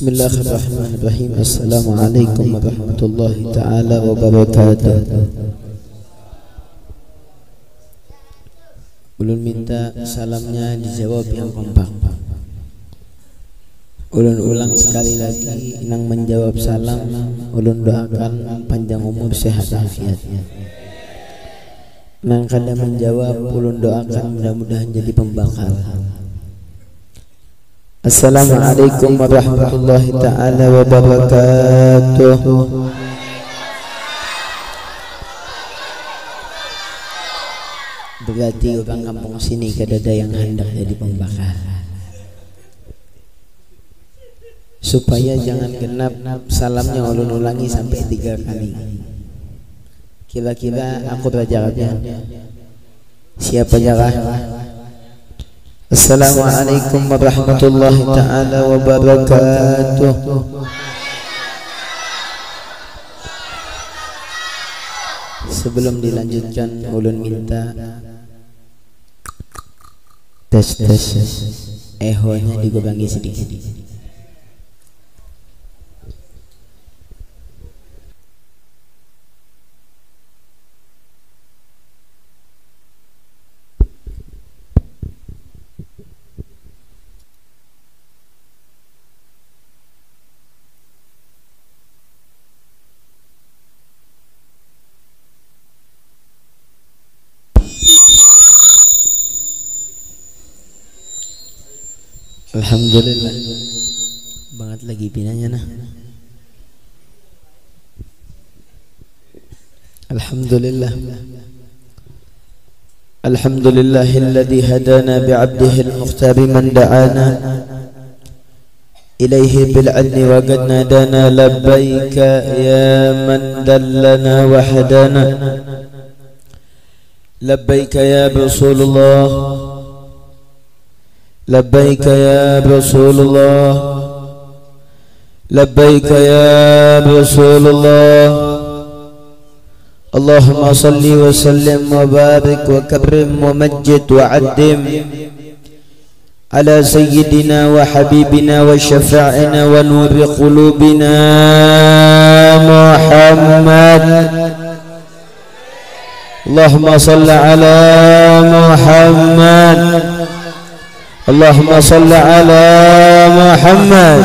Bismillahirrahmanirrahim. Assalamualaikum warahmatullahi ta'ala wabarakatuh. Ulun minta salamnya dijawab yang kompak. Ulun ulang sekali lagi nang menjawab salam. Ulun doakan panjang umur sehat afiat. Nang kada menjawab ulun doakan mudah-mudahan jadi pembakal. Assalamualaikum warahmatullahi ta'ala wabarakatuh. Berarti orang kampung sini kada ada yang hendak jadi pembakar. Supaya jangan genap salamnya ulun ulangi sampai 3 kali. Kira-kira aku jawabnya. Siapa jawab? Assalamualaikum warahmatullahi ta'ala wabarakatuh. Sebelum dilanjutkan ulun minta tes ehonya dikurangi sedikit. Alhamdulillah. Banget lagi pinanya nah. Alhamdulillah. Alhamdulillahilladzi hadana bi'abdihi al-mukhtar man da'ana ilayhi bil'adli wa qad nadana labbaika ya man dallana wa hadana labbaika ya Rasulullah لبيك يا رسول الله لبيك يا رسول الله اللهم صل وسلم وبارك وكرم ومجد وعدم على سيدنا وحبيبنا وشفاعنا ونور قلوبنا محمد اللهم صل على محمد اللهم صل على محمد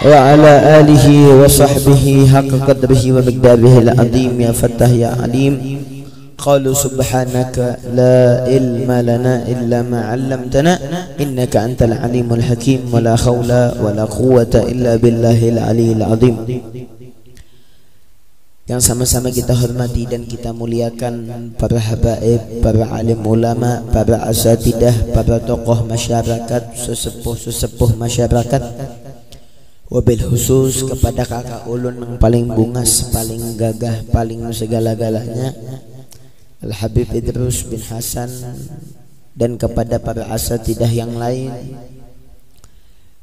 وعلى آله وصحبه حق قدره ومقداره العظيم يا فتاح يا عليم قالوا سبحانك لا علم لنا إلا ما علمتنا إنك أنت العليم الحكيم ولا حول ولا قوة إلا بالله العلي العظيم. Yang sama-sama kita hormati dan kita muliakan para habaib, para alim ulama, para asatidah, para tokoh masyarakat, sesepuh masyarakat. Wabil khusus kepada kakak ulun yang paling bungas, paling gagah, paling segala-galanya, Al-Habib Idrus bin Hasan, dan kepada para asatidah yang lain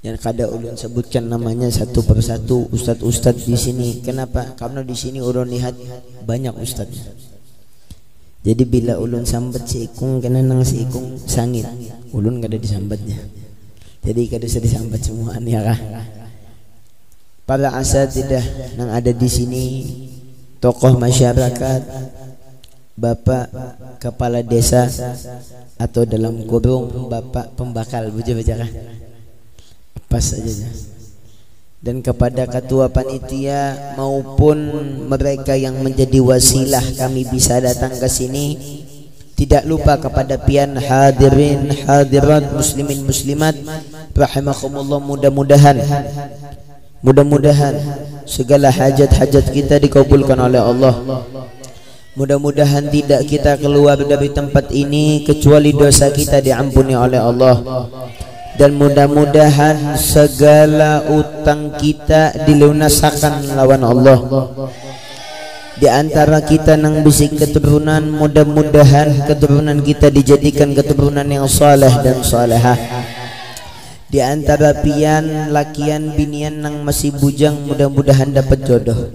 yang kada ulun sebutkan namanya satu persatu ustad-ustad di sini. Kenapa? Karena di sini ulun lihat banyak ustadnya. Jadi bila ulun sambat si ikung kena nang si ikung sangit, ulun kada disambatnya. Jadi kada bisa disambat semuaan ya kah? Para asatidah yang ada di sini, tokoh masyarakat, bapak kepala desa atau dalam kurung bapak pembakal baca-baca kah? Pas saja. Dan kepada ketua panitia maupun mereka yang menjadi wasilah kami bisa datang ke sini, tidak lupa kepada pian hadirin hadirat muslimin muslimat rahimakumullah, mudah-mudahan segala hajat-hajat kita dikabulkan oleh Allah. Mudah-mudahan tidak kita keluar dari tempat ini kecuali dosa kita diampuni oleh Allah. Dan mudah-mudahan segala utang kita dilunaskan lawan Allah. Di antara kita nang bisik keturunan, mudah-mudahan keturunan kita dijadikan keturunan yang saleh dan salehah. Di antara pian lakian binian nang masih bujang, mudah-mudahan dapat jodoh.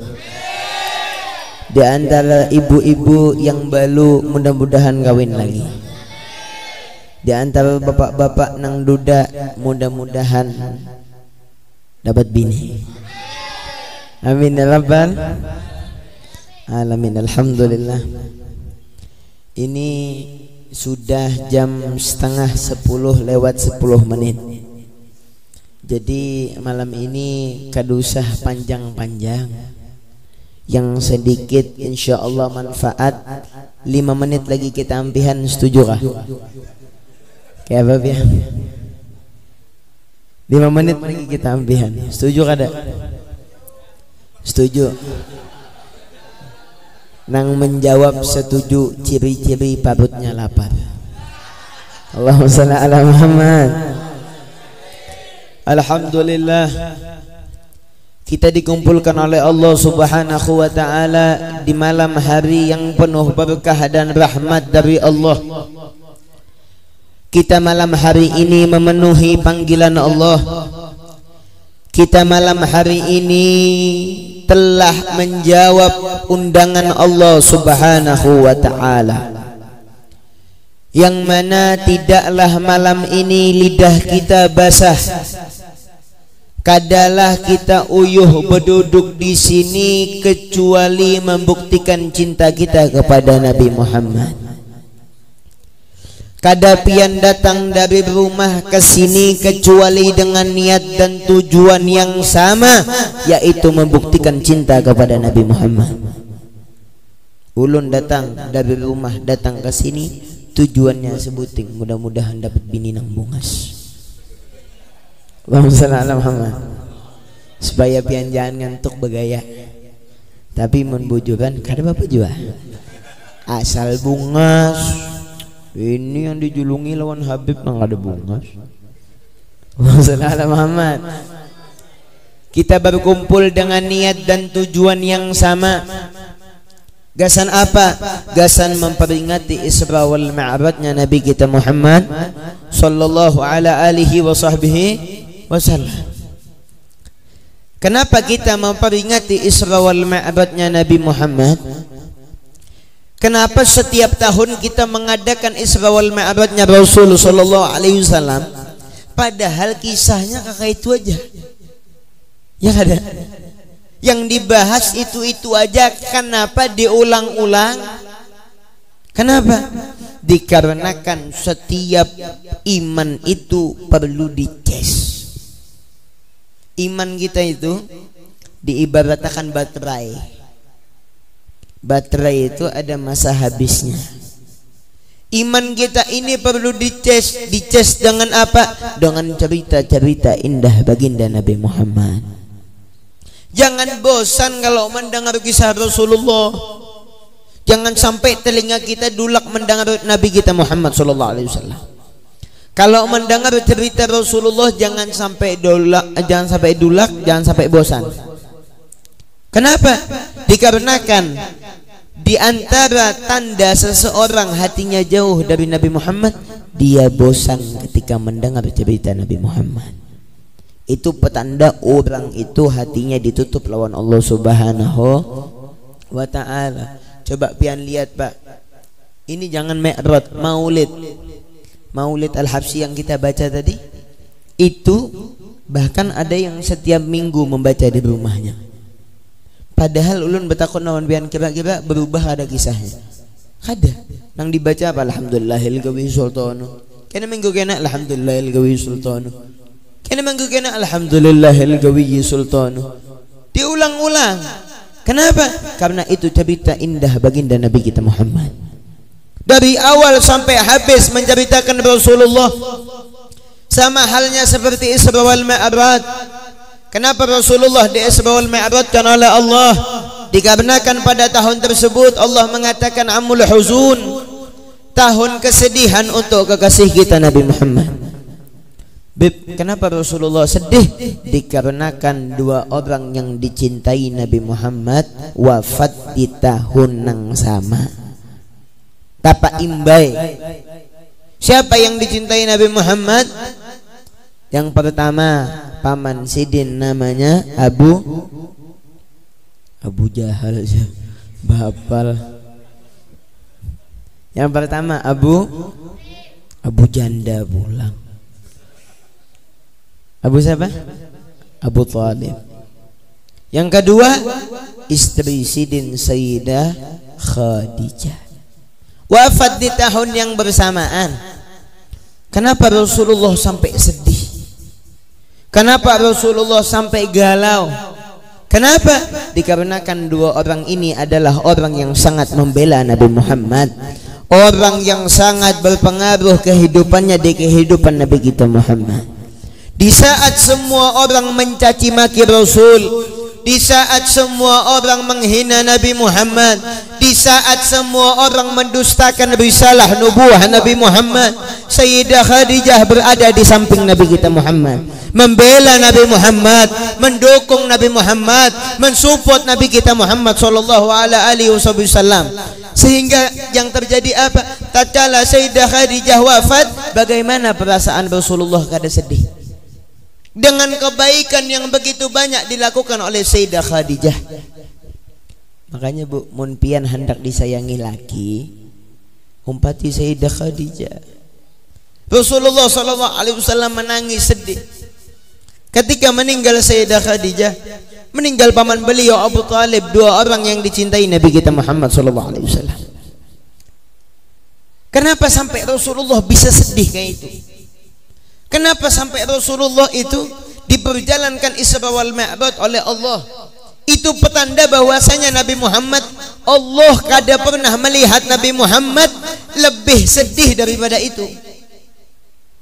Di antara ibu-ibu yang balu, mudah-mudahan kawin lagi. Di antara bapak-bapak nang duda, mudah-mudahan dapat bini. Amin ya rabbal alamin. Alhamdulillah. Ini sudah jam setengah 10 lewat 10 menit. Jadi malam ini kadusah panjang-panjang, yang sedikit insyaallah manfaat. 5 menit lagi kita ampihan, setuju kah? Kayak apa ya? 5 menit lagi kita ampihan, setuju kada? Setuju. Nang menjawab setuju ciri-ciri parutnya lapar. Allahumma shalli ala Muhammad. Alhamdulillah, kita dikumpulkan oleh Allah Subhanahu wa taala di malam hari yang penuh berkah dan rahmat dari Allah. Kita malam hari ini memenuhi panggilan Allah. Kita malam hari ini telah menjawab undangan Allah Subhanahu wa taala, yang mana tidaklah malam ini lidah kita basah, kadalah kita uyuh berduduk di sini kecuali membuktikan cinta kita kepada Nabi Muhammad. Kada pian datang dari rumah ke sini kecuali dengan niat dan tujuan yang sama, yaitu membuktikan cinta kepada Nabi Muhammad. Ulun datang dari rumah datang ke sini tujuannya sebuting, mudah-mudahan dapat bini nang bungas. Allahumma shalli ala Muhammad. Supaya pian jangan ngantuk bergaya. Tapi mun bujuran kada apa jua. Asal bungas. Ini yang dijulungi lawan Habib nang ada bungas. Allahumma shalli ala Muhammad. Kita berkumpul dengan niat dan tujuan yang sama. Gasan apa? Gasan memperingati Isra wal Mi'rajnya Nabi kita Muhammad sallallahu ala alihi wa sahbihi wasallam. Kenapa kita memperingati Isra wal Mi'rajnya Nabi Muhammad? Kenapa setiap tahun kita mengadakan Isra wal Mi'rajnya Rasul sallallahu alaihi wasallam, padahal kisahnya kakak itu aja. Ya ada. Yang dibahas itu aja, kenapa diulang-ulang? Kenapa? Dikarenakan setiap iman itu perlu dicas. Iman kita itu diibaratkan baterai. Baterai itu ada masa habisnya. Iman kita ini perlu dicas. Dicas dengan apa? Dengan cerita-cerita indah baginda Nabi Muhammad. Jangan bosan kalau mendengar kisah Rasulullah. Jangan sampai telinga kita dulak mendengar Nabi kita Muhammad sallallahu alaihi wasallam. Kalau mendengar cerita Rasulullah jangan sampai dulak, jangan sampai bosan. Kenapa? Dikarenakan di antara tanda seseorang hatinya jauh dari Nabi Muhammad, dia bosan ketika mendengar cerita Nabi Muhammad. Itu petanda orang itu hatinya ditutup lawan Allah Subhanahu wa ta'ala. Coba pian lihat Pak, ini jangan Mi'raj, Maulid Al-Habsyi yang kita baca tadi, itu bahkan ada yang setiap minggu membaca di rumahnya. Padahal ulun betakun lawan pian, kira-kira berubah ada kisahnya. Ada nang dibaca apa? Alhamdulillahil gawi sultanu. Kena minggu kena alhamdulillahil gawi sultanu. Kena minggu kena alhamdulillahil gawi sultanu. Diulang-ulang. Kenapa? Karena itu cerita indah baginda Nabi kita Muhammad. Dari awal sampai habis menceritakan Rasulullah. Sama halnya seperti Isra wal Mi'raj. Kenapa Rasulullah di Isra wal Mi'rajkan oleh Allah? Dikarenakan pada tahun tersebut Allah mengatakan amul huzun, tahun kesedihan untuk kekasih kita Nabi Muhammad. Kenapa Rasulullah sedih? Dikarenakan dua orang yang dicintai Nabi Muhammad wafat di tahun yang sama. Tapa imbai. Siapa yang dicintai Nabi Muhammad? Yang pertama paman Sidin namanya Abu Jahal, bapal. Yang pertama Abu Janda pulang. Abu siapa? Abu Thalib. Yang kedua, istri Sidin Sayyidah Khadijah, wafat di tahun yang bersamaan. Kenapa Rasulullah sampai sedih? Kenapa Rasulullah sampai galau? Kenapa? Dikarenakan dua orang ini adalah orang yang sangat membela Nabi Muhammad, orang yang sangat berpengaruh kehidupannya di kehidupan Nabi kita Muhammad. Di saat semua orang mencaci maki Rasul, di saat semua orang menghina Nabi Muhammad, di saat semua orang mendustakan risalah nubuah Nabi Muhammad, Sayyidah Khadijah berada di samping Nabi kita Muhammad, membela Nabi Muhammad, mendukung Nabi Muhammad, mensupport Nabi kita Muhammad sallallahu alaihi wasallam. Sehingga yang terjadi apa? Tatkala Sayyidah Khadijah wafat, bagaimana perasaan Rasulullah kada sedih? Dengan kebaikan yang begitu banyak dilakukan oleh Sayyidah Khadijah. Makanya Bu, mun pian hendak disayangi laki, umpati Sayyidah Khadijah. Rasulullah SAW menangis sedih ketika meninggal Sayyidah Khadijah, meninggal paman beliau Abu Thalib, dua orang yang dicintai Nabi kita Muhammad SAW. Kenapa sampai Rasulullah bisa sedih kayak itu? Kenapa sampai Rasulullah itu diperjalankan Isra wal Mi'raj oleh Allah? Itu petanda bahwasanya Nabi Muhammad, Allah kada pernah melihat Nabi Muhammad lebih sedih daripada itu.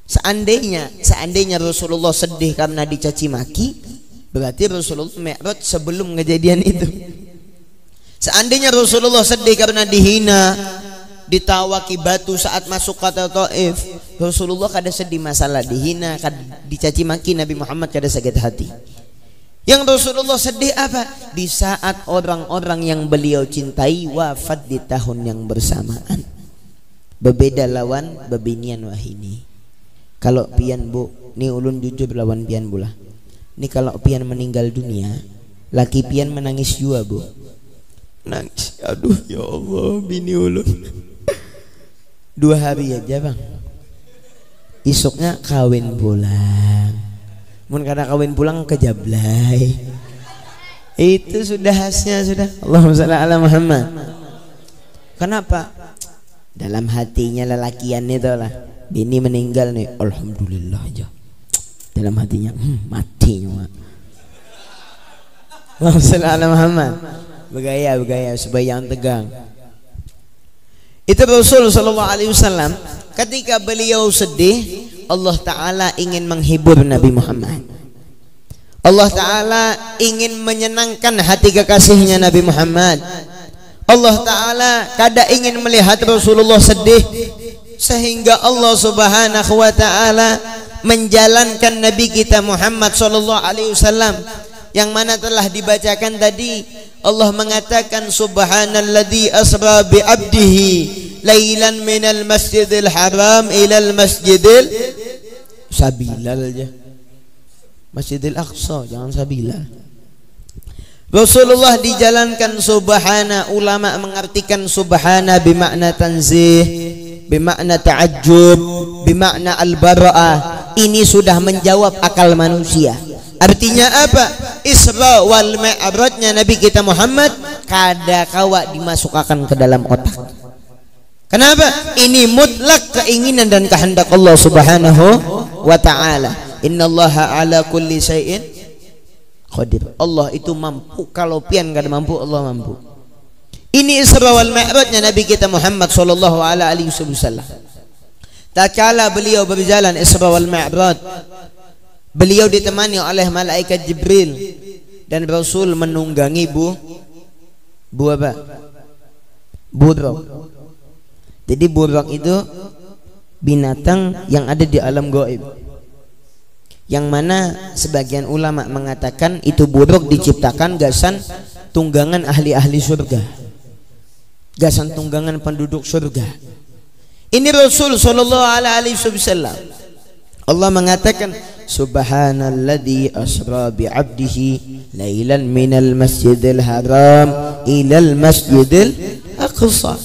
Seandainya Rasulullah sedih karena dicaci maki, berarti Rasulullah Mi'raj sebelum kejadian itu. Seandainya Rasulullah sedih karena dihina, ditawaki batu saat masuk kota Taif, Rasulullah kada sedih masalah dihina, kada dicaci maki, Nabi Muhammad kada sakit hati. Yang Rasulullah sedih apa? Di saat orang-orang yang beliau cintai wafat di tahun yang bersamaan. Berbeda lawan bebinian wahini. Kalau pian Bu, ni ulun jujur lawan pian bulah. Ni kalau pian meninggal dunia, laki pian menangis jua Bu. Nangis, aduh ya Allah, bini ulun 2 hari aja Bang, isuknya kawin pulang. Mun kada kawin pulang kejablay. Itu sudah khasnya sudah. Allahumma shalli ala Muhammad. Kenapa? Dalam hatinya lelakian itu lah, bini meninggal nih, alhamdulillah aja. Dalam hatinya mati nyawa. Allahumma shalli ala Muhammad. Bergaya supaya yang tegang. Itu Rasul sallallahu alaihi wasallam ketika beliau sedih, Allah Ta'ala ingin menghibur Nabi Muhammad. Allah Ta'ala ingin menyenangkan hati kekasihnya Nabi Muhammad. Allah Ta'ala kada ingin melihat Rasulullah sedih, sehingga Allah Subhanahu wa Ta'ala menjalankan Nabi kita Muhammad sallallahu alaihi wasallam yang mana telah dibacakan tadi. Allah mengatakan subhanalladzi asra bi 'abdihi lailan minal masjidil haram ilal masjidil sabilal aja, Masjidil Aqsa, jangan sabilal. Rasulullah dijalankan subhana. Ulama mengartikan subhana bimakna tanzih, bimakna ta'ajjub, bimakna al-bara'ah. Ini sudah menjawab akal manusia. Artinya apa? Isra wal Mi'rajnya Nabi kita Muhammad kada kawa dimasukkan ke dalam otak. Kenapa? Ini mutlak keinginan dan kehendak Allah Subhanahu wa Ta'ala. Innallaha ala kulli syai'in qadir. Allah itu mampu, kalau pian kada mampu, Allah mampu. Ini Isra wal Mi'rajnya Nabi kita Muhammad sallallahu alaihi wasallam. Tatkala beliau berjalan Isra wal Mi'raj, beliau ditemani oleh malaikat Jibril dan Rasul menunggangi bu apa? Buruk. Jadi buruk itu binatang yang ada di alam gaib, yang mana sebagian ulama mengatakan itu buruk diciptakan gasan tunggangan ahli-ahli surga, gasan tunggangan penduduk surga. Ini Rasul sallallahu alaihi wasallam. Allah mengatakan subhanalladzi asra bi 'abdihi lailan minal masjidil haram ilal masjidil aqsa.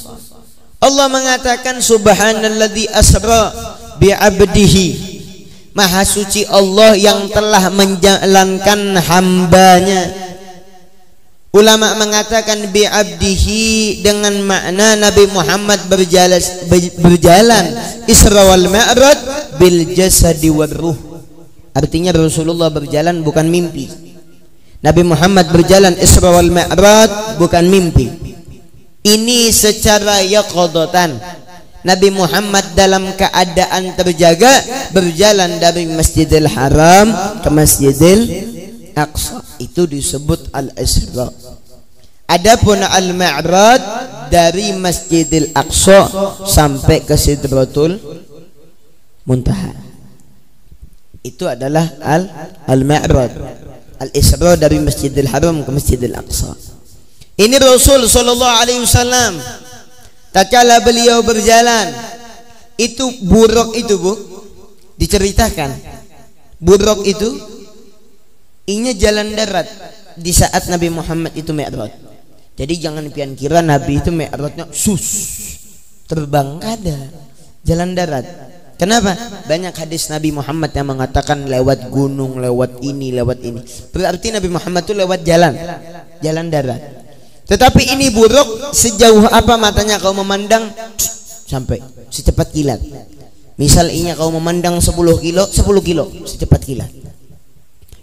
Allah mengatakan subhanalladzi asra bi 'abdihi Maha suci Allah yang telah menjalankan hambanya. Ulama mengatakan bi'abdihi dengan makna Nabi Muhammad berjalan Isra wal Mi'raj bil jasadi war ruh. Artinya Rasulullah berjalan bukan mimpi. Nabi Muhammad berjalan Isra wal Mi'raj bukan mimpi. Ini secara yaqadatan. Nabi Muhammad dalam keadaan terjaga berjalan dari Masjidil Haram ke Masjidil Aqsa, itu disebut Al-Isra. Adapun Al-Mi'raj dari Masjidil Aqsa sampai ke Sidratul Muntaha, itu adalah Al-Mi'raj. Al-Isra dari Masjidil Haram ke Masjidil Aqsa. Ini Rasul sallallahu alaihi wasallam tatkala beliau berjalan, itu buruk itu Bu diceritakan. Buruk itu inya jalan darat di saat Nabi Muhammad itu Mi'raj. Jadi jangan pian kira Nabi itu Mi'rajnya terbang, kada, jalan darat. Kenapa? Banyak hadis Nabi Muhammad yang mengatakan lewat gunung, lewat ini, lewat ini. Berarti Nabi Muhammad itu lewat jalan darat. Tetapi ini buruk, sejauh apa matanya kau memandang sampai secepat kilat. Misal inya kau memandang 10 kilo secepat kilat.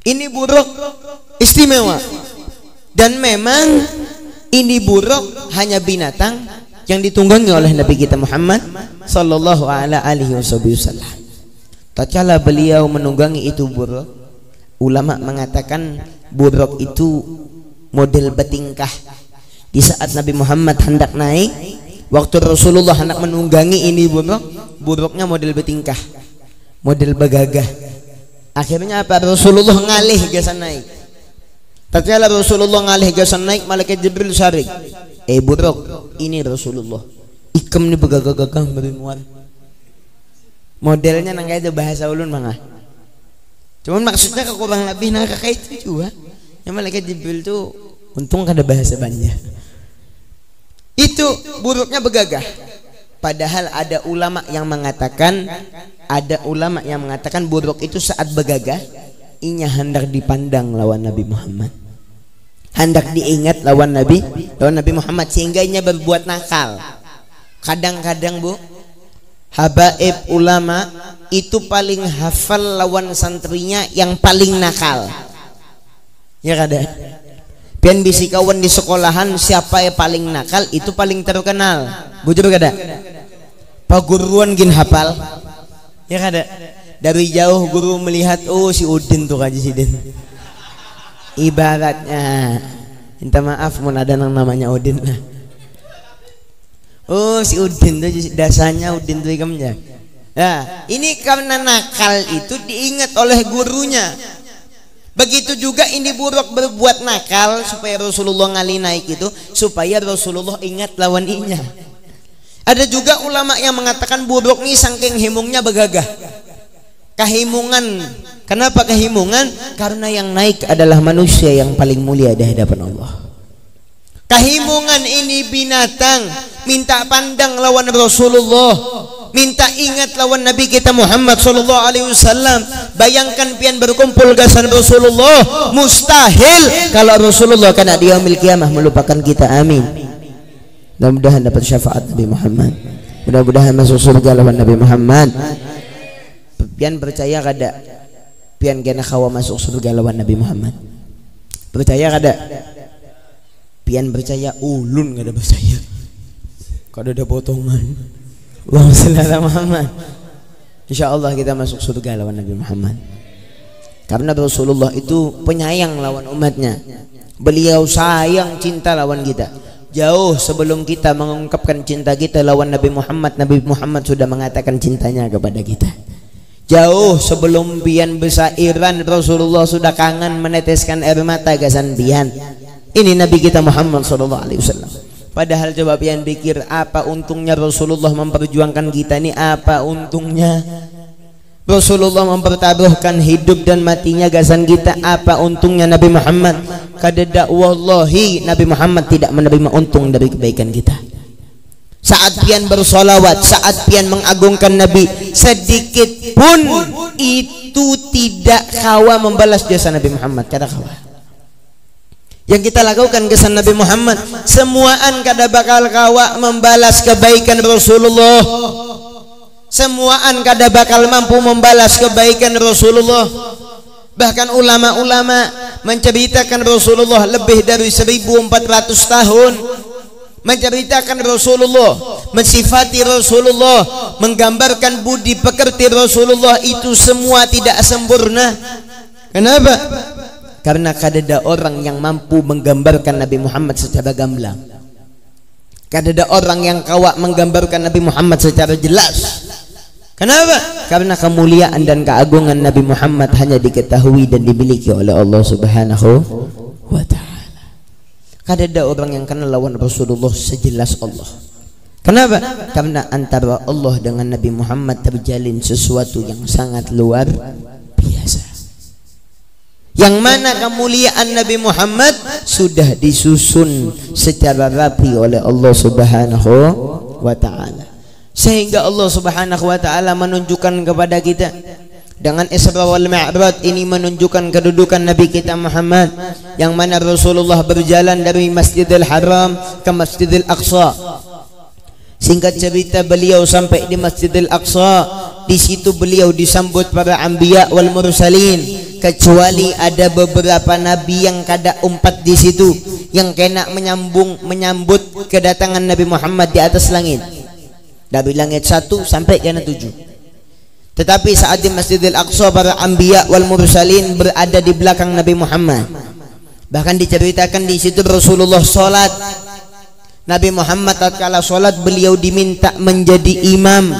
Ini buruk istimewa, dan memang ini buruk hanya binatang yang ditunggangi oleh Nabi kita Muhammad sallallahu alaihi wasallam. Tatkala beliau menunggangi itu buruk, ulama mengatakan buruk itu model bertingkah. Di saat Nabi Muhammad hendak naik, waktu Rasulullah hendak menunggangi ini buruknya model bertingkah, model begagah. Akhirnya apa? Rasulullah ngalih gasan naik. Tatkala Rasulullah ngalih gasan naik, malaikat Jibril syarik, buruk, ini Rasulullah. Ikam ni begagah-gagah berimuan. Modelnya nangga itu bahasa ulun mangah. Cuman maksudnya kurang lebih nangga kayak itu juga. Yang malaikat Jibril tuh untung kada bahasa banyak. Itu buruknya begagah. Padahal ada ulama yang mengatakan buruk itu saat begagah inya hendak dipandang lawan Nabi Muhammad, hendak diingat lawan Nabi Muhammad, sehingga inya berbuat nakal. Kadang-kadang Bu, habaib ulama itu paling hafal lawan santrinya yang paling nakal. Ya kada? Pian bisi kawan di sekolahan siapa yang paling nakal itu paling terkenal. Bujur kada? Paguruan gin hafal. Ya kada? Dari jauh guru melihat, oh si Udin tuh kaji si Udin. Ibaratnya, minta maaf mun ada namanya Udin. Oh si Udin tuh dasarnya Udin tuh ikamnya. Nah, ini karena nakal itu diingat oleh gurunya. Begitu juga ini buruk berbuat nakal supaya Rasulullah ngali naik itu supaya Rasulullah ingat lawan inya. Ada juga ulama yang mengatakan buruk ini saking himungnya begagah. Kehimungan. Kenapa kehimungan? Karena yang naik adalah manusia yang paling mulia di hadapan Allah. Kehimungan ini binatang minta pandang lawan Rasulullah, minta ingat lawan Nabi kita Muhammad sallallahu alaihi wasallam. Bayangkan pian berkumpul gasan Rasulullah, mustahil kalau Rasulullah kena di yaumil kiamah melupakan kita. Amin. Mudah-mudahan dapat syafaat Nabi Muhammad, mudah-mudahan masuk surga lawan Nabi Muhammad. Pian percaya kada pian kena kawa masuk surga lawan Nabi Muhammad? Percaya kada? Pian percaya ulun kada percaya. Kada ada potongan. Allahumma shalli ala Muhammad. Insyaallah kita masuk surga lawan Nabi Muhammad. Karena Rasulullah itu penyayang lawan umatnya. Beliau sayang cinta lawan kita. Jauh sebelum kita mengungkapkan cinta kita lawan Nabi Muhammad sudah mengatakan cintanya kepada kita. Jauh sebelum pian bersairan Rasulullah sudah kangen meneteskan air mata gasan pian. Ini Nabi kita Muhammad sallallahu alaihi wasallam. Padahal coba pian pikir, apa untungnya Rasulullah memperjuangkan kita ini? Apa untungnya Rasulullah mempertaruhkan hidup dan matinya gasan kita? Apa untungnya Nabi Muhammad? Kada wallahi Nabi Muhammad tidak menerima untung dari kebaikan kita. Saat pian bersolawat, saat pian mengagungkan Nabi, sedikit pun itu itu tidak kawa membalas jasa Nabi Muhammad, kada kawa. Yang kita lakukan kesan Nabi Muhammad, semuaan kada bakal kawa membalas kebaikan Rasulullah. Semuaan kada bakal mampu membalas kebaikan Rasulullah. Bahkan ulama-ulama menceritakan Rasulullah lebih dari 1400 tahun, menceritakan Rasulullah, mensifati Rasulullah, menggambarkan budi pekerti Rasulullah, itu semua tidak sempurna. Kenapa? Karena kada orang yang mampu menggambarkan Nabi Muhammad secara gamblang. Kada orang yang kawa menggambarkan Nabi Muhammad secara jelas. Kenapa? Karena kemuliaan dan keagungan Nabi Muhammad hanya diketahui dan dimiliki oleh Allah Subhanahu wa ta'ala. Kada ada orang yang kenal lawan Rasulullah sejelas Allah. Kenapa? Karena antara Allah dengan Nabi Muhammad terjalin sesuatu yang sangat luar biasa, yang mana kemuliaan Nabi Muhammad sudah disusun secara rapi oleh Allah Subhanahu wa ta'ala. Sehingga Allah Subhanahu wa ta'ala menunjukkan kepada kita dengan Isra wal Mi'raj ini, menunjukkan kedudukan Nabi kita Muhammad, yang mana Rasulullah berjalan dari Masjidil Haram ke Masjidil Aqsa. Singkat cerita, beliau sampai di Masjidil Aqsa. Di situ beliau disambut para anbiya wal mursalin, kecuali ada beberapa nabi yang kada umpat di situ, yang kena menyambut kedatangan Nabi Muhammad di atas langit, dari langit 1 sampai ke 7. Tetapi saat di Masjidil Aqsa, para anbiya wal mursalin berada di belakang Nabi Muhammad. Bahkan diceritakan di situ Rasulullah sholat. Nabi Muhammad tatkala sholat, beliau diminta menjadi imam,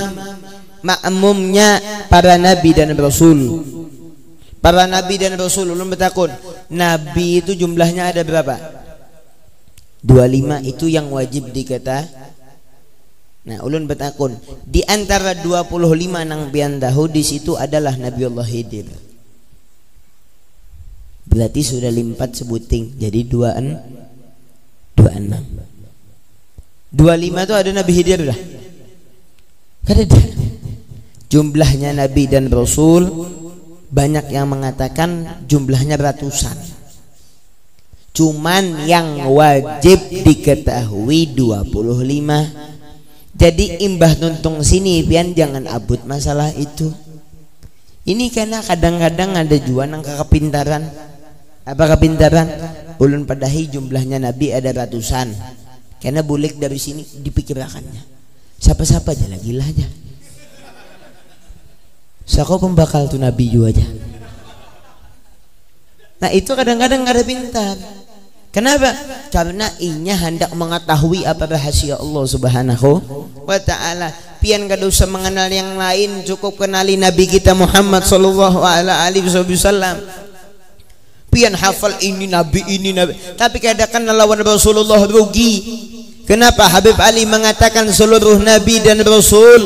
makmumnya para nabi dan rasul. Para nabi dan rasul, ulun bertakun, nabi itu jumlahnya ada berapa? 25 itu yang wajib dikata. Nah, ulun bertakun, di antara 25 nang pian tahu di situ adalah Nabiullah Khidir. Berarti sudah limpat sebuting, jadi 26. 25 itu ada Nabi Khidir dah. Kada ada. Jumlahnya nabi dan rasul banyak yang mengatakan jumlahnya ratusan. Cuman yang wajib diketahui 25. Jadi imbah nuntung sini pian jangan abut masalah itu. Ini karena kadang-kadang ada jua nang kepintaran. Apa kepintaran? Ulun padahi jumlahnya nabi ada ratusan. Karena bulik dari sini dipikirkannya. Siapa-siapa aja lagi lah aja. Sako pembakal tu nabi juga aja. Nah itu kadang-kadang ada pintar. Kenapa? Karena inya hendak mengetahui apa rahasia Allah Subhanahu wa ta'ala. Pian kada usah mengenal yang lain, cukup kenali Nabi kita Muhammad sallallahu alaihi wasallam. Pian hafal ini nabi, tapi kadang lawan Rasulullah rugi. Kenapa? Habib Ali mengatakan seluruh nabi dan rasul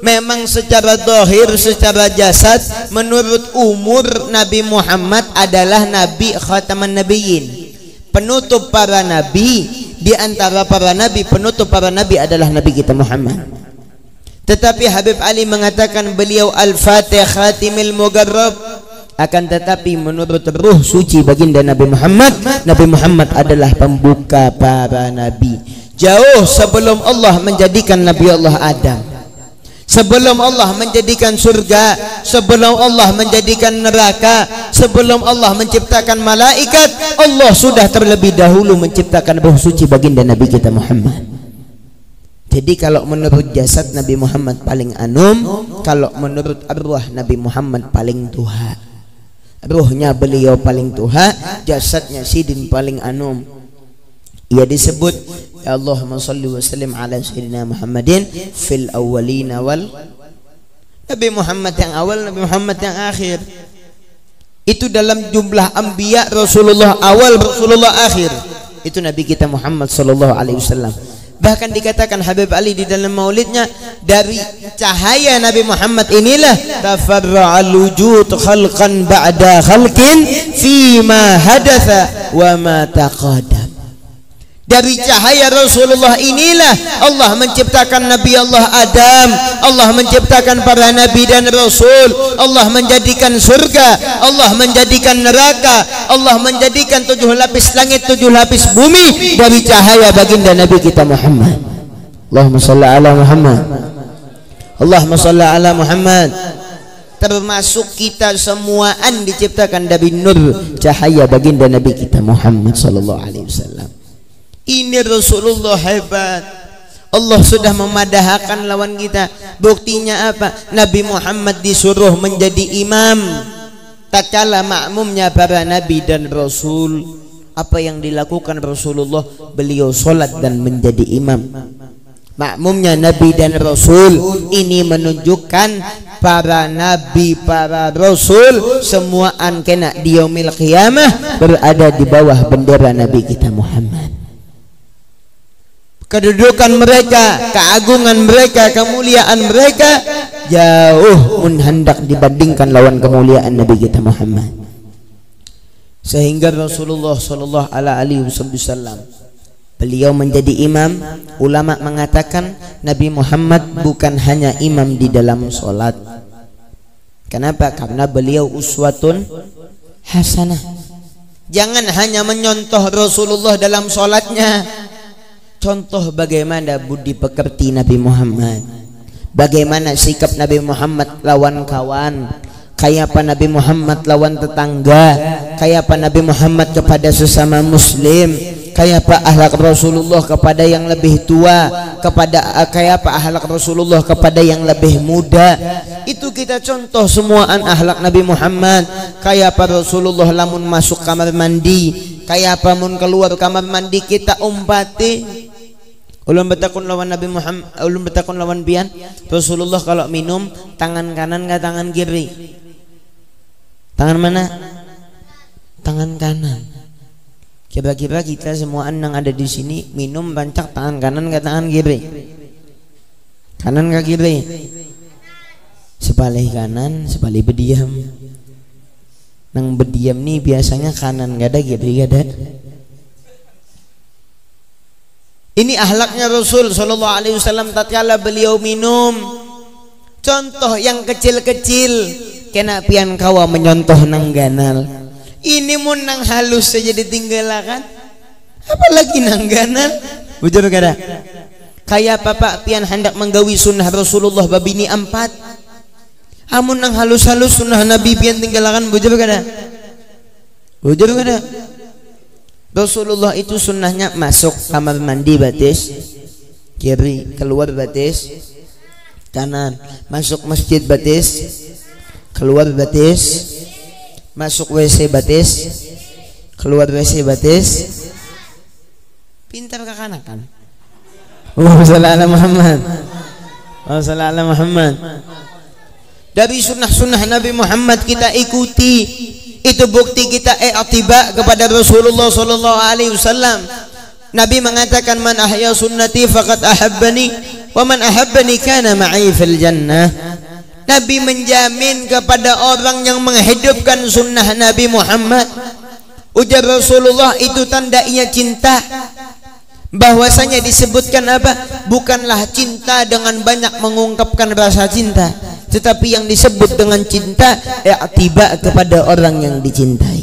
memang secara zahir, secara jasad, menurut umur Nabi Muhammad adalah nabi khataman nabiyyin, penutup para nabi. Di antara para nabi, penutup para nabi adalah Nabi kita Muhammad. Tetapi Habib Ali mengatakan beliau al-fatih khatimil mugarrab. Akan tetapi menurut ruh suci baginda Nabi Muhammad adalah pembuka para nabi. Jauh sebelum Allah menjadikan Nabi Allah Adam, sebelum Allah menjadikan surga, sebelum Allah menjadikan neraka, sebelum Allah menciptakan malaikat, Allah sudah terlebih dahulu menciptakan ruh suci baginda Nabi kita Muhammad. Jadi kalau menurut jasad Nabi Muhammad paling anum, kalau menurut arwah Nabi Muhammad paling tuha. Ruhnya beliau paling tuha, jasadnya sidin paling anum. Ia disebut ya Allahumma salli wa sallim ala sayyidina Muhammadin fil awwalina wal. Nabi Muhammad yang awal, Nabi Muhammad yang akhir. Itu dalam jumlah anbiya Rasulullah awal, Rasulullah akhir. Itu Nabi kita Muhammad sallallahu alaihi wasallam. Bahkan dikatakan Habib Ali di dalam maulidnya, dari cahaya Nabi Muhammad inilah tafarra'al wujud khalqan ba'da khalqin fima hadatha wa ma taqadam. Dari cahaya Rasulullah inilah Allah menciptakan Nabi Allah Adam, Allah menciptakan para nabi dan rasul, Allah menjadikan surga, Allah menjadikan neraka, Allah menjadikan 7 lapis langit, 7 lapis bumi dari cahaya baginda Nabi kita Muhammad. Allahumma shalli ala Muhammad. Allahumma shalli ala Muhammad. Termasuk kita semuaan diciptakan dari nur cahaya baginda Nabi kita Muhammad sallallahu alaihi wasallam. Ini Rasulullah hebat. Allah sudah memadahkan lawan kita. Buktinya apa? Nabi Muhammad disuruh menjadi imam, tak kalah makmumnya para nabi dan rasul. Apa yang dilakukan Rasulullah? Beliau solat dan menjadi imam. Makmumnya nabi dan rasul. Ini menunjukkan para nabi, para rasul semuaan kena di yaumil qiyamah berada di bawah bendera Nabi kita Muhammad. Kedudukan mereka, keagungan mereka, kemuliaan mereka jauh hendak dibandingkan lawan kemuliaan Nabi kita Muhammad. Sehingga Rasulullah sallallahu alaihi wasallam beliau menjadi imam. Ulama mengatakan Nabi Muhammad bukan hanya imam di dalam solat. Kenapa? Karena beliau uswatun hasanah. Jangan hanya menyontoh Rasulullah dalam solatnya. Contoh bagaimana budi pekerti Nabi Muhammad, bagaimana sikap Nabi Muhammad lawan kawan, kayak apa Nabi Muhammad lawan tetangga, kayak apa Nabi Muhammad kepada sesama muslim, kayak apa akhlak Rasulullah kepada yang lebih tua, kayak apa akhlak Rasulullah kepada yang lebih muda. Itu kita contoh semuaan akhlak Nabi Muhammad. Kayak apa Rasulullah lamun masuk kamar mandi, kayak apa mun keluar kamar mandi kita umpati. Ulun betakun lawan Nabi Muhammad, ulun betakun lawan pian Rasulullah kalau minum tangan kanan ke tangan kiri? Tangan mana? Tangan kanan. Kira-kira kita semua yang ada di sini minum bancak tangan kanan ke tangan kiri? Kanan ke kiri? Sebalik kanan, sebalik berdiam. Nang berdiam nih biasanya kanan gak ada, kiri gak ada. Ini akhlaknya Rasul sallallahu alaihi wasallam tatkala beliau minum. Contoh yang kecil-kecil kena pian kawa menyontoh nang ganal. Ini mun nang halus saja ditinggalakan, apalagi nang ganal. Bujur kada? Kayak bapak pian hendak menggawi sunnah Rasulullah babini 4. Amun nang halus-halus sunnah Nabi pian tinggalakan, bujur kada? Bujur kada? Rasulullah itu sunnahnya masuk kamar mandi batis kiri, keluar batis kanan, masuk masjid batis, keluar batis, masuk WC batis, keluar WC batis. Pintar kekanakan. Allahumma shalli ala Muhammad. Allahumma shalli ala Muhammad. Dari sunnah-sunnah Nabi Muhammad kita ikuti. Itu bukti kita i'tiba kepada Rasulullah sallallahu alaihi wasallam. Nabi mengatakan man ahya sunnati faqad ahabbani wa man ahabbani kana ma'i fil jannah. Nabi menjamin kepada orang yang menghidupkan sunnah Nabi Muhammad. Ujar Rasulullah itu tanda ia cinta. Bahwasanya disebutkan apa? Bukanlah cinta dengan banyak mengungkapkan rasa cinta, tetapi yang disebut dengan cinta i'tiba kepada orang yang dicintai.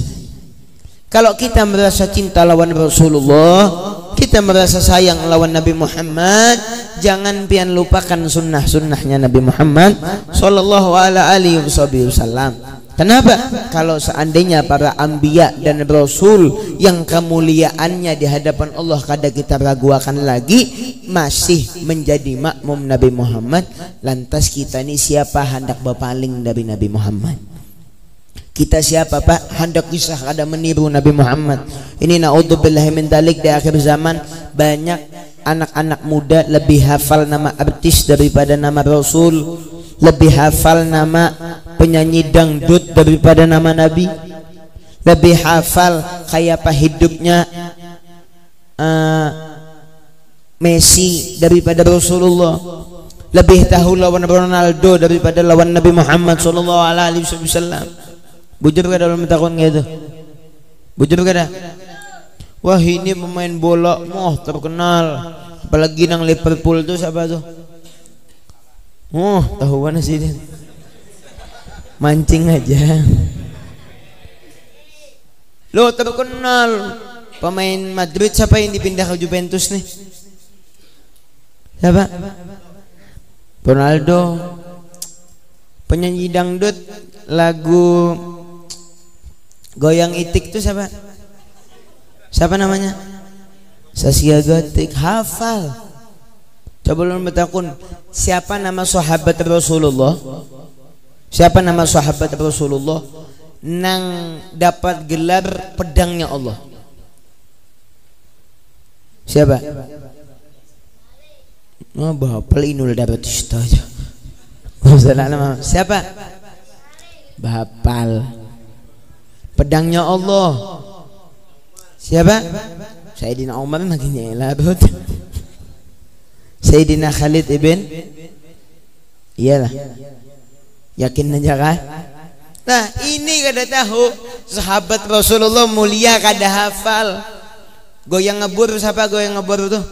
Kalau kita merasa cinta lawan Rasulullah, kita merasa sayang lawan Nabi Muhammad, jangan pian lupakan sunnah-sunnahnya Nabi Muhammad sallallahu alaihi wasallam. Kenapa? Kalau seandainya para anbiya dan rasul yang kemuliaannya di hadapan Allah kada kita raguakan lagi masih menjadi makmum Nabi Muhammad, lantas kita ini siapa hendak berpaling dari Nabi Muhammad? Kita siapa Pak hendak kisah kada meniru Nabi Muhammad? Ini naudzubillahi min dzalik, di akhir zaman banyak anak-anak muda lebih hafal nama artis daripada nama Rasul, lebih hafal nama penyanyi dangdut daripada nama Nabi, lebih hafal kayak apa hidupnya Messi daripada Rasulullah, lebih tahu lawan Ronaldo daripada lawan Nabi Muhammad sallallahu alaihi wasallam. Bujur kada dalam takon gitu? Bujur kada? Wah ini pemain bola moh terkenal, apalagi nang Liverpool tuh siapa tuh? Oh tahu mana sih dia? Mancing aja. Lo terkenal pemain Madrid, siapa yang dipindah ke Juventus nih? Siapa? Ronaldo. Penyanyi dangdut lagu Goyang Itik tuh siapa? Siapa namanya? Saskia Gotik. Hafal. Coba lu bertakun, siapa nama sahabat Rasulullah? Siapa nama sahabat Rasulullah nang dapat gelar pedangnya Allah? Siapa? Oh, Bapak Inul dapat aja. Siapa? Bapal. Pedangnya Allah. Siapa? Sayyidina Umar makin nyelabut. Sayyidina Khalid ibn, iyalah. Yakin aja kan? Nah ini kada tahu sahabat Rasulullah mulia kada hafal. Goyang ngebur siapa? Goyang ngebur tuh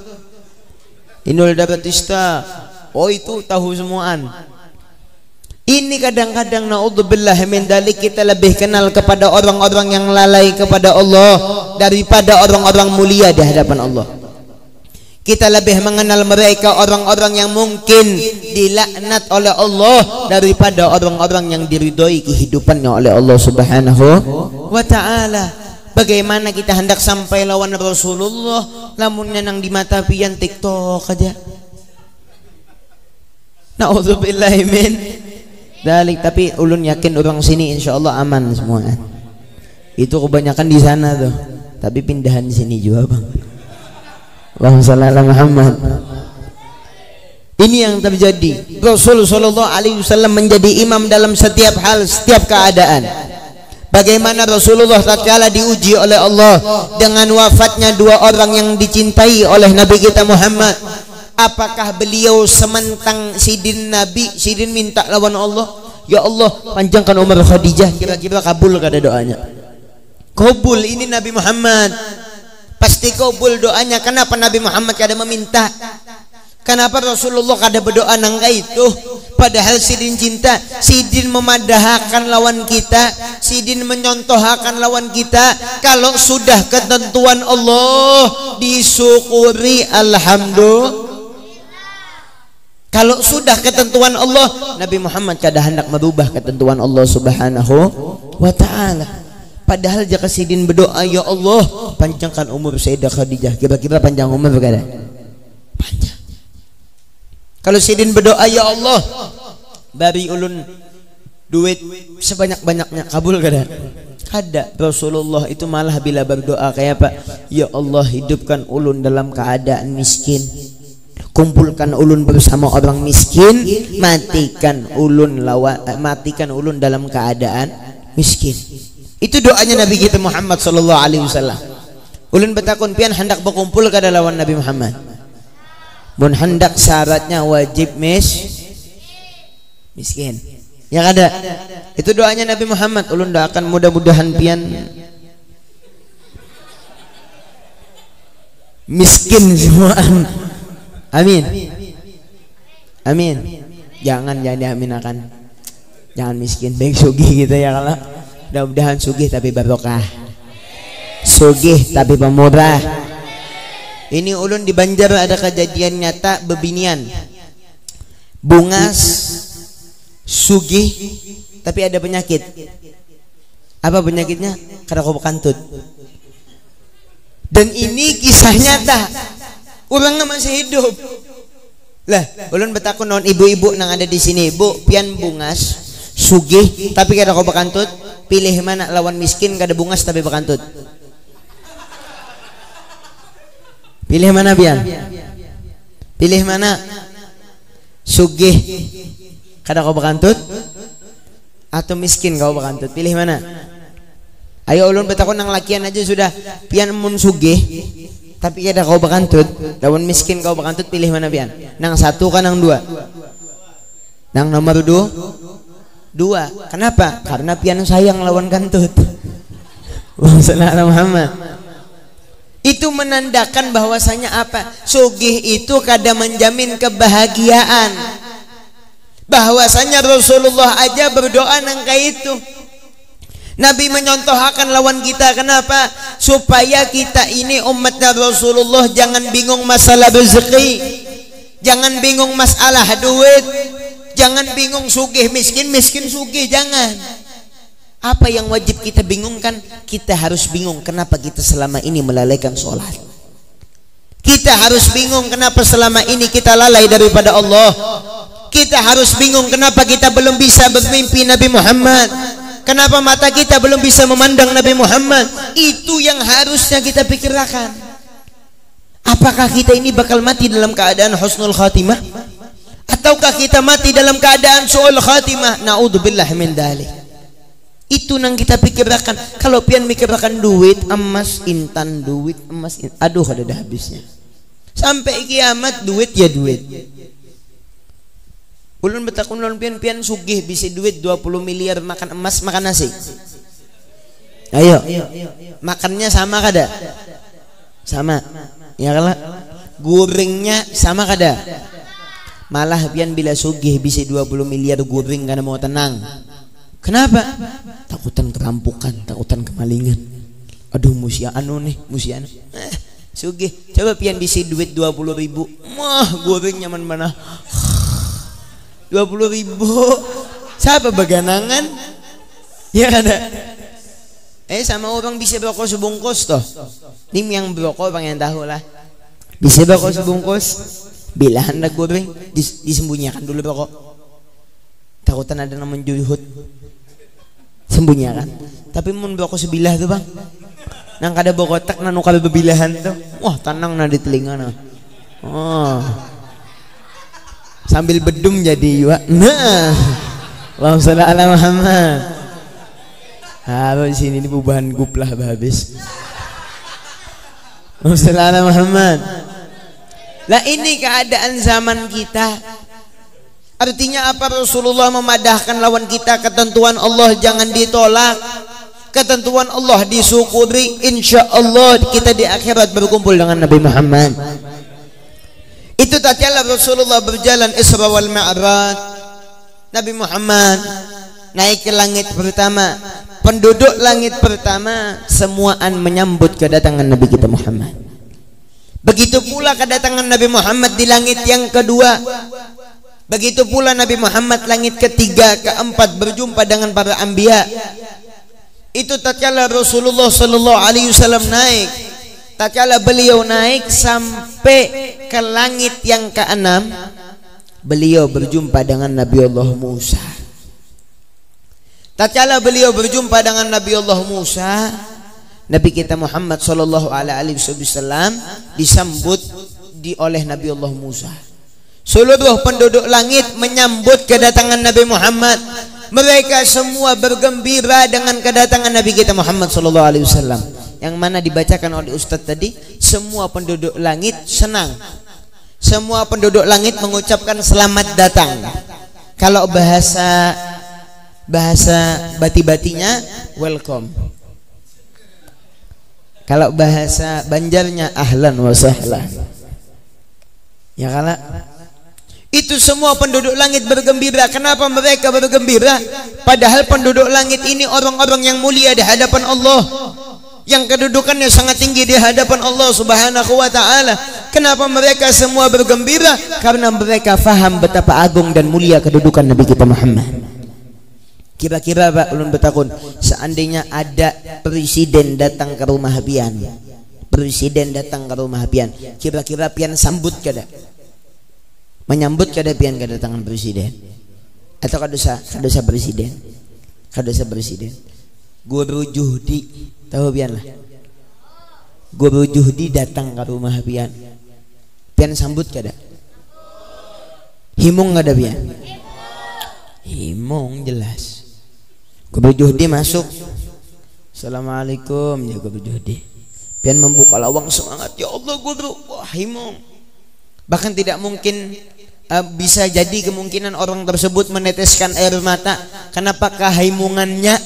Inul Daratista. Oh itu tahu semuaan. Ini kadang-kadang naudzubillah min dzalik kita lebih kenal kepada orang-orang yang lalai kepada Allah daripada orang-orang mulia di hadapan Allah. Kita lebih mengenal mereka orang-orang yang mungkin dilaknat oleh Allah daripada orang-orang yang diridhoi kehidupannya oleh Allah Subhanahu wa ta'ala. Bagaimana kita hendak sampai lawan Rasulullah lamun nang di mata pian TikTok aja. Naudzubillah min dalik. Tapi ulun yakin orang sini insyaallah aman semua. Itu kebanyakan di sana tuh. Tapi pindahan di sini juga, Bang. Allahumma shalli ala Muhammad. Ini yang terjadi. Rasul sallallahu alaihi wasallam menjadi imam dalam setiap hal, setiap keadaan. Bagaimana Rasulullah tatkala diuji oleh Allah dengan wafatnya dua orang yang dicintai oleh Nabi kita Muhammad. Apakah beliau sementang sidin Nabi, sidin minta lawan Allah, ya Allah panjangkan umur Khadijah, kira-kira kabul kada doanya? Kabul. Ini Nabi Muhammad pasti kabul doanya. Kenapa Nabi Muhammad kada meminta? Kenapa Rasulullah kada berdoa nangka itu? Padahal sidin cinta, sidin memadahkan lawan kita, sidin menyontohakan lawan kita. Kalau sudah ketentuan Allah disyukuri alhamdulillah. Kalau sudah ketentuan Allah, Nabi Muhammad kada hendak merubah ketentuan Allah Subhanahu wa ta'ala. Padahal jika sidin berdoa, ya Allah panjangkan umur Sayyidah Khadijah, kira-kira panjang umur kada? Panjang. Kalau sidin berdoa, ya Allah bari ulun duit sebanyak-banyaknya, kabul kada? Kada. Rasulullah itu malah bila berdoa kayak apa? Ya Allah hidupkan ulun dalam keadaan miskin, kumpulkan ulun bersama orang miskin, matikan ulun dalam keadaan miskin. Itu doanya Nabi kita Muhammad sallallahu alaihi wasallam. Ulun bertakun pian hendak berkumpul kada lawan Nabi Muhammad. Mun hendak syaratnya wajib miskin. Ya kada? Itu doanya Nabi Muhammad. Ulun doakan mudah-mudahan pian miskin semuaan. Amin. Amin. Jangan diaminakan. Jangan miskin, baik sugih gitu ya kalau. Mudah-mudahan sugih tapi barokah. Sugih tapi pemurah. Ini ulun di Banjar ada kejadian nyata bebinian. Bungas sugih tapi ada penyakit. Apa penyakitnya? Kada kau kantut. Dan ini kisah nyata. Orangnya masih hidup. Lah, ulun bertakun non ibu-ibu nang ada di sini, Bu, pian bungas, sugih tapi kada kau bekantut, pilih mana lawan miskin kada bungas tapi bekantut? Pilih mana pian? Pilih mana? Sugih kada kau bekantut atau miskin kau bekantut? Pilih mana? Ayo ulun bertakun nang lakian aja sudah, pian mun sugih tapi kada kau bekantut, lawan miskin kau bekantut, pilih mana pian? Nang satu kan nang dua? Nang nomor dua. Kenapa? Karena pian sayang lawan kantut. Muhammad. Itu menandakan bahwasanya apa? Sugih itu kadang menjamin kebahagiaan. Bahwasanya Rasulullah aja berdoa nangka itu. Nabi menyontohkan lawan kita. Kenapa? Supaya kita ini umatnya Rasulullah jangan bingung masalah rezeki, jangan bingung masalah duit, jangan bingung sugih miskin, miskin sugih, jangan. Apa yang wajib kita bingungkan? Kita harus bingung kenapa kita selama ini melalaikan sholat. Kita harus bingung kenapa selama ini kita lalai daripada Allah. Kita harus bingung kenapa kita belum bisa bermimpi Nabi Muhammad. Kenapa mata kita belum bisa memandang Nabi Muhammad. Itu yang harusnya kita pikirkan. Apakah kita ini bakal mati dalam keadaan husnul khatimah, ataukah kita mati dalam keadaan su'ul khatimah? Na'udzubillah min dzalik. Itu yang kita pikirkan. Kalau pian mikirkan duit emas intan, duit emas intan, aduh ada habisnya. Sampai kiamat duit ya duit. Ulun betakun ulun pian sugih bisa duit 20 miliar makan emas makan nasi. Ayo. Makannya sama kada? Sama. Ya kalah. Gorengnya sama kada? Malah pian bila sugih bisa 20 miliar goreng karena mau tenang. Kenapa? Takutan kerampukan, takutan kemalingan. Aduh musia anu nih, musia anu. Sugih, coba pian bisi duit 20.000. Wah, goreng nyaman mana? 20.000. Siapa beganangan? Ya ada. Sama orang bisa berokok sebungkus toh. Ini yang berokok bang yang tahu lah. Bisa berokok sebungkus. Bila hendak goreng disembunyikan dulu berokok. Takutan ada nama juhud. Sembunyikan. Tapi mun berokok sebilah tuh bang. Nang kada bokotak nanu kada bebilahan tuh. Wah tenang na di telinga na. Oh. Sambil bedum jadi juga. Nah. Allahumma shalli ala Muhammad. Di sini ini bubahan guplah habis. Allahumma shalli ala Muhammad. Lah ini keadaan zaman kita. Artinya apa? Rasulullah memadahkan lawan kita. Ketentuan Allah jangan ditolak, ketentuan Allah disyukuri. Insya Allah kita di akhirat berkumpul dengan Nabi Muhammad. Itu tatkala Rasulullah berjalan Isra wal Mi'raj, Nabi Muhammad naik ke langit pertama. Penduduk langit pertama semuaan menyambut kedatangan Nabi kita Muhammad. Begitu pula kedatangan Nabi Muhammad di langit yang kedua. Begitu pula Nabi Muhammad langit ketiga, keempat berjumpa dengan para anbiya. Itu tatkala Rasulullah sallallahu alaihi wasallam naik. Tatkala beliau naik sampai ke langit yang keenam, beliau berjumpa dengan Nabi Allah Musa. Tatkala beliau berjumpa dengan Nabi Allah Musa, Nabi kita Muhammad sallallahu alaihi wasallam disambut oleh Nabi Allah Musa. Seluruh penduduk langit menyambut kedatangan Nabi Muhammad. Mereka semua bergembira dengan kedatangan Nabi kita Muhammad sallallahu alaihi wasallam. Yang mana dibacakan oleh Ustadz tadi, semua penduduk langit senang. Semua penduduk langit mengucapkan selamat datang. Kalau bahasa bati-batinya welcome. Kalau bahasa Banjarnya ahlan wa sahlan. Ya kalah. Itu semua penduduk langit bergembira. Kenapa mereka bergembira? Padahal penduduk langit ini orang-orang yang mulia di hadapan Allah, yang kedudukannya sangat tinggi di hadapan Allah Subhanahu wa ta'ala. Kenapa mereka semua bergembira? Karena mereka faham betapa agung dan mulia kedudukan Nabi kita Muhammad. Kira-kira Pak ulun betakun, seandainya ada presiden datang ke rumah pian, presiden datang ke rumah pian, kira-kira pian sambut kada? Menyambut kada pian kedatangan presiden? Atau kadosa presiden? Kadosa presiden. Guru Juhdi, tahu pian lah. Guru Juhdi datang ke rumah pian. Pian sambut kada? Himung kada pian? Himung jelas. Guru Juhdi masuk. Assalamualaikum ya Guru Juhdi. Pian membuka lawang semangat. Ya Allah guru, wah himung. Bahkan tidak mungkin bisa jadi kemungkinan orang tersebut meneteskan air mata. Kenapa kehimungannya?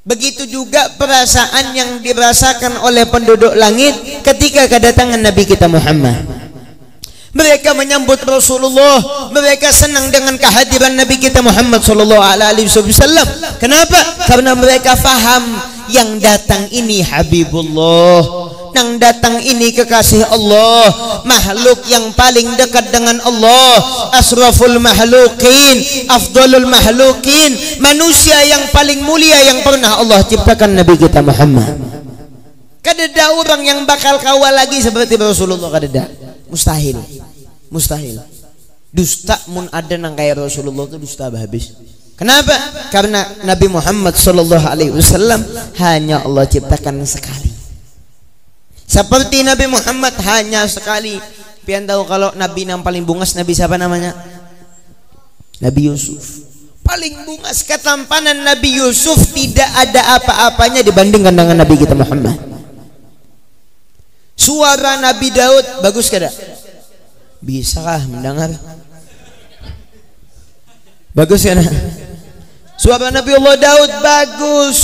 Begitu juga perasaan yang dirasakan oleh penduduk langit ketika kedatangan Nabi kita Muhammad. Mereka menyambut Rasulullah, mereka senang dengan kehadiran Nabi kita Muhammad sallallahu alaihi wasallam. Kenapa? Karena mereka faham yang datang ini Habibullah, yang datang ini kekasih Allah, makhluk yang paling dekat dengan Allah, asraful makhlukin, afdalul makhlukin, manusia yang paling mulia yang pernah Allah ciptakan, Nabi kita Muhammad. Kadada orang yang bakal kawal lagi seperti Rasulullah, kadada. Mustahil, mustahil. Dusta mun ada nang kayak Rasulullah itu dusta habis. Kenapa? Karena Nabi Muhammad sallallahu alaihi wasallam hanya Allah ciptakan sekali. Seperti Nabi Muhammad hanya sekali. Pian tahu kalau Nabi yang paling bungas Nabi siapa namanya? Nabi Yusuf. Paling bungas ketampanan Nabi Yusuf, tidak ada apa-apanya dibandingkan dengan Nabi kita Muhammad. Suara Nabi Daud bagus kada? Bisakah mendengar? Bagus kan? Suara Nabi Allah Daud bagus.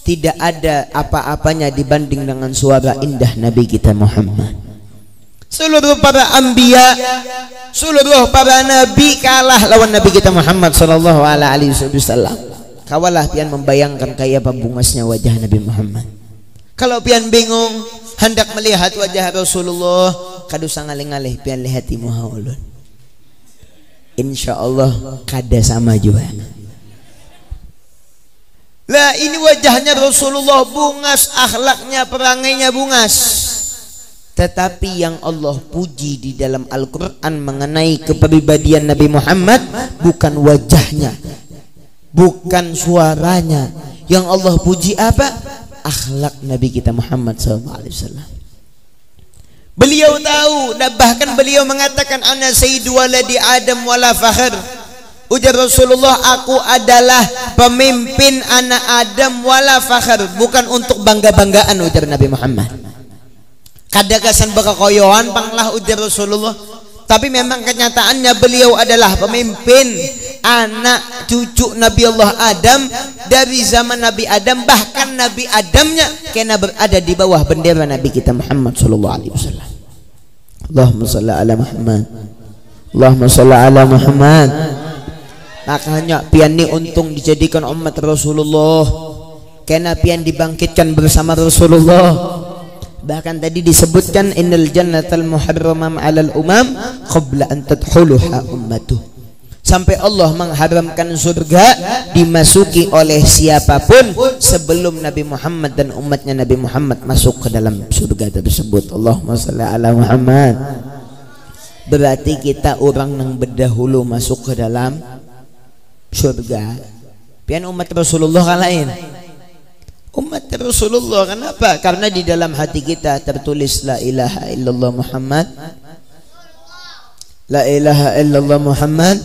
Tidak ada apa-apanya dibanding dengan suara indah Nabi kita Muhammad. Seluruh para anbiya, seluruh para nabi kalah lawan Nabi kita Muhammad sallallahu alaihi wasallam. Kawalah pian membayangkan kayak apa bungasnya wajah Nabi Muhammad. Kalau pian bingung hendak melihat wajah Rasulullah, kadu sangalih-ngalih pian lihat imuha ulun. Insyaallah kada sama juga. Lah ini wajahnya Rasulullah bungas, akhlaknya, perangainya bungas. Tetapi yang Allah puji di dalam Al-Quran mengenai kepribadian Nabi Muhammad bukan wajahnya, bukan suaranya. Yang Allah puji apa? Akhlak Nabi kita Muhammad SAW. Beliau tahu, dan bahkan beliau mengatakan ana sayyidu waladi Adam wala fakhr. Ujar Rasulullah, aku adalah pemimpin anak Adam wala fakhr, bukan untuk bangga-banggaan, ujar Nabi Muhammad. Kadagasan bakakoyoan panglah, ujar Rasulullah. Tapi memang kenyataannya beliau adalah pemimpin anak cucu Nabi Allah Adam dari zaman Nabi Adam, bahkan Nabi Adamnya kena berada di bawah bendera Nabi kita Muhammad sallallahu alaihi wasallam. Allahumma shalli ala Muhammad. Allahumma shalli ala Muhammad. Makanya pian ni untung dijadikan umat Rasulullah, kena pian dibangkitkan bersama Rasulullah. Bahkan tadi disebutkan innal jannatal muharramam 'alal umam qabla an tadkhuluha ummatuh. Sampai Allah mengharamkan surga dimasuki oleh siapapun sebelum Nabi Muhammad dan umatnya Nabi Muhammad masuk ke dalam surga tersebut. Allahumma shalli ala Muhammad. Berarti kita orang yang berdahulu masuk ke dalam surga. Pian umat Rasulullah kan lain. Umat Rasulullah, kenapa? Karena di dalam hati kita tertulis la ilaha illallah Muhammad, la ilaha illallah Muhammad.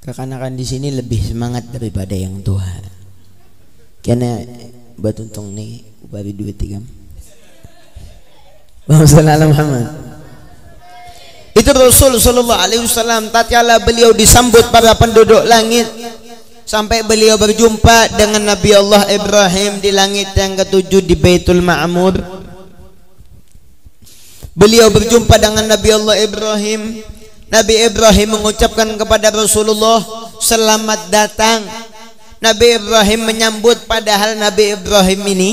Kekanakan di sini lebih semangat daripada yang tua. Karena buat untung nih bari duit 3. Muhammad. Itu Rasul sallallahu alaihi wasallam tatkala beliau disambut para penduduk langit. Sampai beliau berjumpa dengan Nabi Allah Ibrahim di langit yang ketujuh di Baitul Ma'mur. Beliau berjumpa dengan Nabi Allah Ibrahim. Nabi Ibrahim mengucapkan kepada Rasulullah, selamat datang. Nabi Ibrahim menyambut, padahal Nabi Ibrahim ini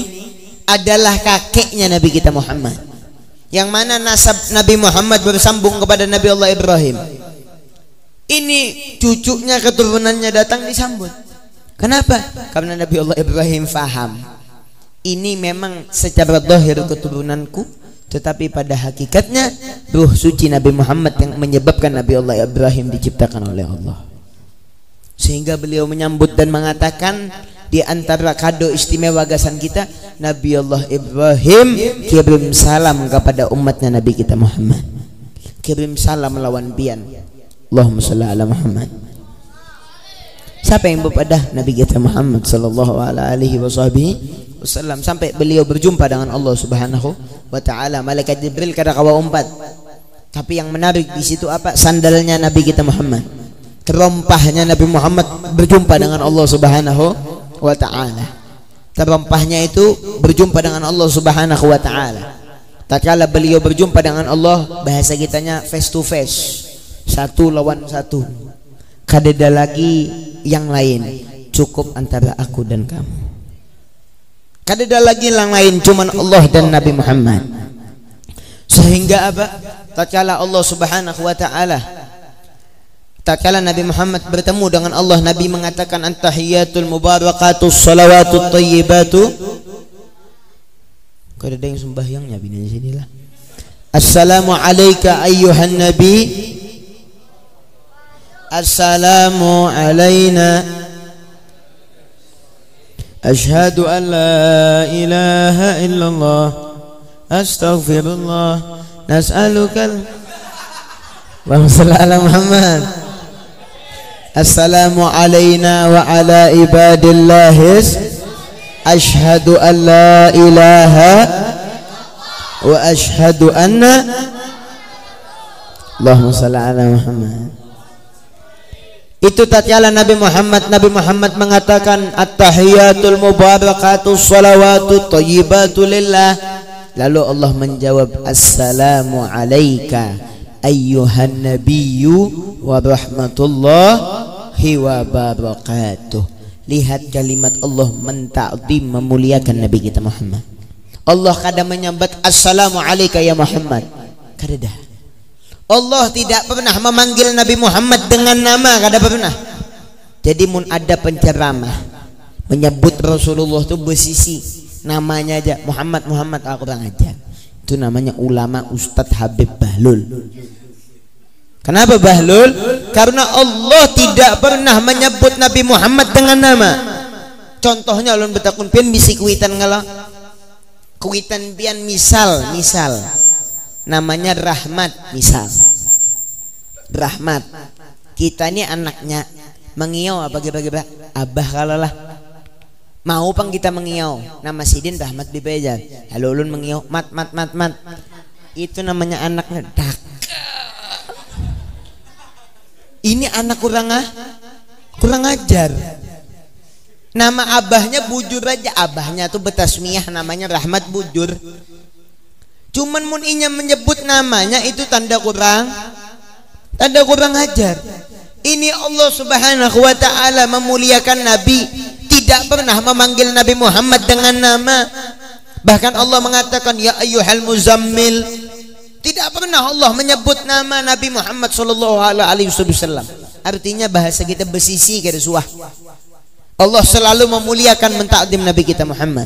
adalah kakeknya Nabi kita Muhammad, yang mana nasab Nabi Muhammad bersambung kepada Nabi Allah Ibrahim. Ini cucunya, keturunannya datang disambut. Kenapa? Karena Nabi Allah Ibrahim faham ini memang secara zahir keturunanku, tetapi pada hakikatnya ruh suci Nabi Muhammad yang menyebabkan Nabi Allah Ibrahim diciptakan oleh Allah. Sehingga beliau menyambut dan mengatakan, di antara kado istimewa gasan kita, Nabi Allah Ibrahim kirim salam kepada umatnya Nabi kita Muhammad. Kirim salam lawan pian. Allahumma shalli ala Muhammad. Siapa yang berpadah? Nabi kita Muhammad sallallahu alaihi wasallam. Sampai beliau berjumpa dengan Allah Subhanahu wa taala. Malaikat Jibril kada kawa umpat. Tapi yang menarik di situ apa? Sandalnya Nabi kita Muhammad. Kerompahnya Nabi Muhammad berjumpa dengan Allah Subhanahu wa ta'ala. Terempahnya itu berjumpa dengan Allah Subhanahu wa ta'ala. Tatkala beliau berjumpa dengan Allah, bahasa kitanya face to face, satu lawan satu. Kadeda lagi yang lain, cukup antara aku dan kamu. Kadeda lagi yang lain, cuman Allah dan Nabi Muhammad. Sehingga apa? Tatkala Allah Subhanahu wa ta'ala, tatkala Nabi Muhammad bertemu dengan Allah, Nabi mengatakan antahiyatul mubarakatus salawatut tayyibatu. Kalau ada yang sembahyangnya bini di sinilah. Assalamu alayka ayyuhan nabi. Assalamu alayna. Ashhadu an la ilaha illallah. Astaghfirullah. Nas'aluka. Allahumma shalli ala Muhammad. Assalamu alayna wa ala ibadillahis. Ashhadu an la ilaha wa ashhadu anna. Allahumma shalli ala Muhammad. Itu tatkala Nabi Muhammad mengatakan at-tahiyatul mubarakatus salawatut thayyibatu lillah. Lalu Allah menjawab assalamu alayka ayyuhan nabiyyu wa rahmatullahi wa barakatuh. Lihat kalimat Allah mentakdim, memuliakan Nabi kita Muhammad. Allah kadang menyambat assalamu alayka ya Muhammad. Kada. Allah tidak pernah memanggil Nabi Muhammad dengan nama, kada pernah. Jadi mun ada penceramah menyebut Rasulullah itu bersisi namanya aja Muhammad aku orang aja. Itu namanya ulama Ustadz Habib Bahlul. Kenapa Bahlul? Karena Allah tidak pernah menyebut Nabi Muhammad dengan nama. Contohnya ulun betakun pian bisi kuitan ngala. Kuitan pian misal namanya Rahmat misal. Rahmat. Kita ini anaknya mengiau apa kira-kira? Abah kalalah. Mau pang kita mengiau. Nama Sidin Rahmat dibejar. Halo ulun mengiau mat. Itu namanya anaknya dak. Ini anak kurang ajar. Nama abahnya bujur aja. Abahnya tuh betasmiyah namanya Rahmat bujur. Cuman mun inya menyebut namanya itu tanda kurang ajar. Ini Allah Subhanahu wa ta'ala memuliakan Nabi, tidak pernah memanggil Nabi Muhammad dengan nama. Bahkan Allah mengatakan ya ayyuhal muzammil. Tidak pernah Allah menyebut nama Nabi Muhammad sallallahu alaihi wasallam. Artinya bahasa kita bersisi ke suah. Allah selalu memuliakan mentakdim Nabi kita Muhammad.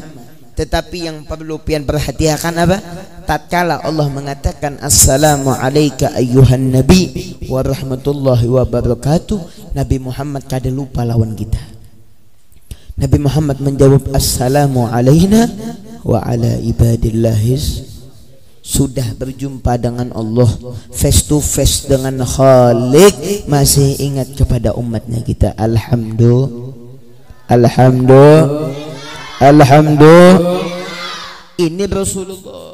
Tetapi yang perlu pian perhatikan apa? Tatkala Allah mengatakan assalamu alayka ayyuhan nabi wa rahmatullahi wa barakatuh, Nabi Muhammad kada lupa lawan kita. Nabi Muhammad menjawab assalamu alayna wa ala ibadillahis. Sudah berjumpa dengan Allah face to face dengan Khalik, masih ingat kepada umatnya kita. Alhamdulillah. Ini Rasulullah